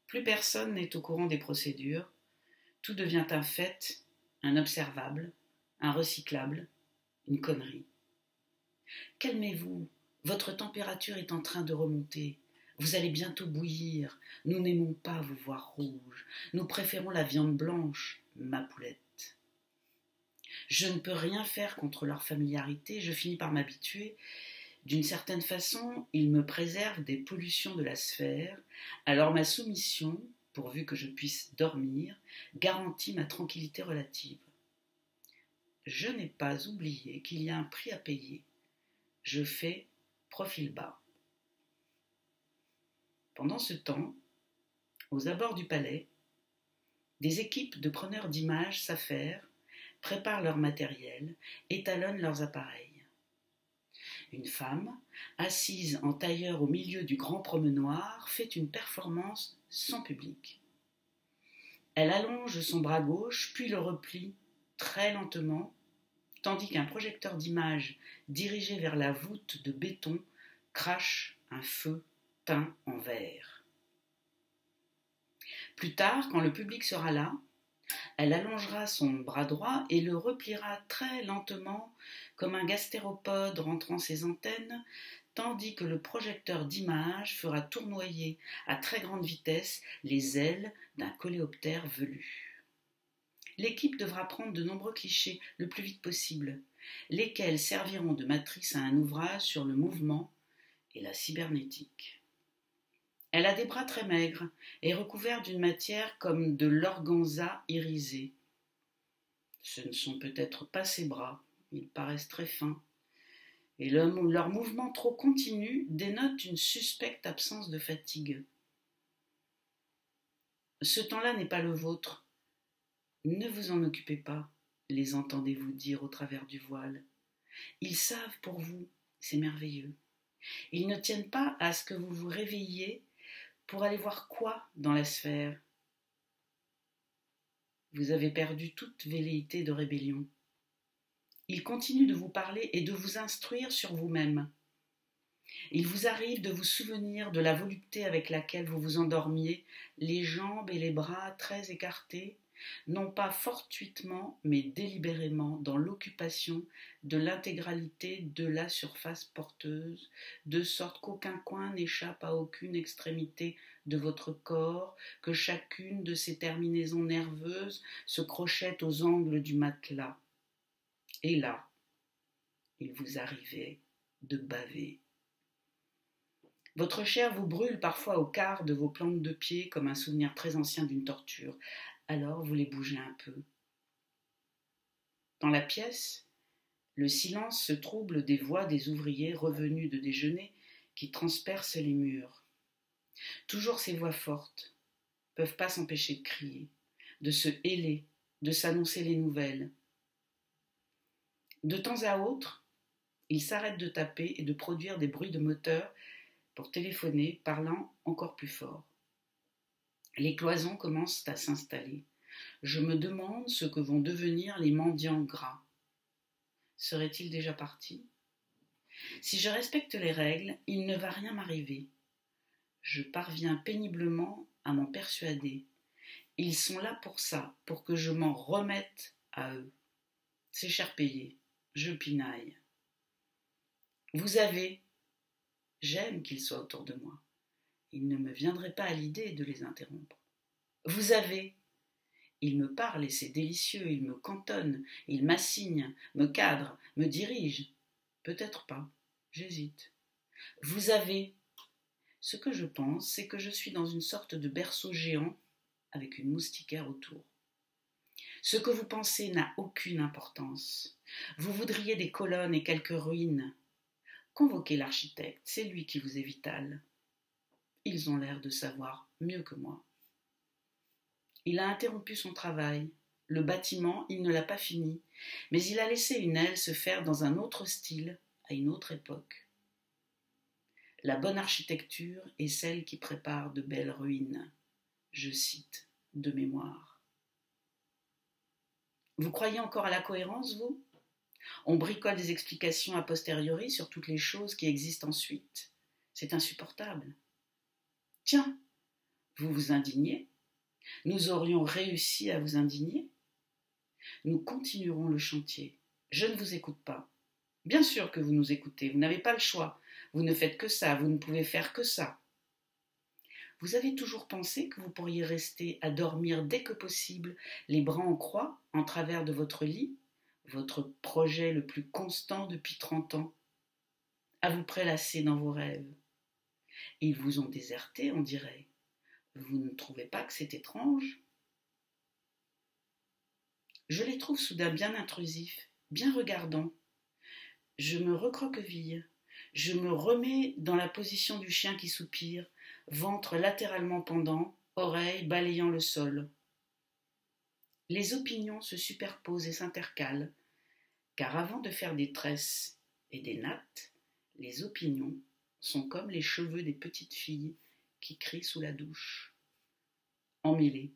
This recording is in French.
Plus personne n'est au courant des procédures, tout devient un fait, un observable, un recyclable, une connerie. Calmez-vous, votre température est en train de remonter. Vous allez bientôt bouillir. Nous n'aimons pas vous voir rouge. Nous préférons la viande blanche, ma poulette. Je ne peux rien faire contre leur familiarité, je finis par m'habituer. D'une certaine façon, ils me préservent des pollutions de la sphère, alors ma soumission, pourvu que je puisse dormir, garantit ma tranquillité relative. Je n'ai pas oublié qu'il y a un prix à payer. Je fais profil bas. Pendant ce temps, aux abords du palais, des équipes de preneurs d'images s'affairent, préparent leur matériel, étalonnent leurs appareils. Une femme, assise en tailleur au milieu du grand promenoir, fait une performance sans public. Elle allonge son bras gauche, puis le replie très lentement, tandis qu'un projecteur d'images dirigé vers la voûte de béton crache un feu teint en vert. Plus tard, quand le public sera là, elle allongera son bras droit et le repliera très lentement comme un gastéropode rentrant ses antennes, tandis que le projecteur d'images fera tournoyer à très grande vitesse les ailes d'un coléoptère velu. L'équipe devra prendre de nombreux clichés le plus vite possible, lesquels serviront de matrice à un ouvrage sur le mouvement et la cybernétique. Elle a des bras très maigres et recouverts d'une matière comme de l'organza irisé. Ce ne sont peut-être pas ses bras, ils paraissent très fins, et leur mouvement trop continu dénote une suspecte absence de fatigue. Ce temps-là n'est pas le vôtre. Ne vous en occupez pas, les entendez-vous dire au travers du voile. Ils savent pour vous, c'est merveilleux. Ils ne tiennent pas à ce que vous vous réveilliez pour aller voir quoi dans la sphère. Vous avez perdu toute velléité de rébellion. Ils continuent de vous parler et de vous instruire sur vous-même. Il vous arrive de vous souvenir de la volupté avec laquelle vous vous endormiez, les jambes et les bras très écartés, non pas fortuitement, mais délibérément dans l'occupation de l'intégralité de la surface porteuse, de sorte qu'aucun coin n'échappe à aucune extrémité de votre corps, que chacune de ces terminaisons nerveuses se crochette aux angles du matelas. Et là, il vous arrivait de baver. Votre chair vous brûle parfois au quart de vos plantes de pied comme un souvenir très ancien d'une torture. Alors vous les bougez un peu. Dans la pièce, le silence se trouble des voix des ouvriers revenus de déjeuner qui transpercent les murs. Toujours ces voix fortes peuvent pas s'empêcher de crier, de se héler, de s'annoncer les nouvelles. De temps à autre, ils s'arrêtent de taper et de produire des bruits de moteur pour téléphoner, parlant encore plus fort. Les cloisons commencent à s'installer. Je me demande ce que vont devenir les mendiants gras. Seraient-ils déjà partis ? Si je respecte les règles, il ne va rien m'arriver. Je parviens péniblement à m'en persuader. Ils sont là pour ça, pour que je m'en remette à eux. C'est cher payé. Je pinaille. Vous avez... J'aime qu'ils soient autour de moi. Il ne me viendrait pas à l'idée de les interrompre. Vous avez... Il me parle et c'est délicieux, il me cantonne, il m'assigne, me cadre, me dirige. Peut-être pas, j'hésite. Vous avez... Ce que je pense, c'est que je suis dans une sorte de berceau géant avec une moustiquaire autour. Ce que vous pensez n'a aucune importance. Vous voudriez des colonnes et quelques ruines. Convoquez l'architecte, c'est lui qui vous est vital. Ils ont l'air de savoir mieux que moi. Il a interrompu son travail. Le bâtiment, il ne l'a pas fini, mais il a laissé une aile se faire dans un autre style, à une autre époque. La bonne architecture est celle qui prépare de belles ruines. Je cite de mémoire. Vous croyez encore à la cohérence, vous ? On bricole des explications a posteriori sur toutes les choses qui existent ensuite. C'est insupportable. Tiens, Vous vous indignez? Nous aurions réussi à vous indigner? Nous continuerons le chantier. Je ne vous écoute pas. Bien sûr que vous nous écoutez, vous n'avez pas le choix. Vous ne faites que ça, vous ne pouvez faire que ça. Vous avez toujours pensé que vous pourriez rester à dormir dès que possible, les bras en croix, en travers de votre lit, votre projet le plus constant depuis 30 ans, à vous prélasser dans vos rêves. Et ils vous ont déserté, on dirait. Vous ne trouvez pas que c'est étrange? Je les trouve soudain bien intrusifs, bien regardants. Je me recroqueville. Je me remets dans la position du chien qui soupire, ventre latéralement pendant, oreilles balayant le sol. Les opinions se superposent et s'intercalent, car avant de faire des tresses et des nattes, les opinions sont comme les cheveux des petites filles qui crient sous la douche, emmêlés.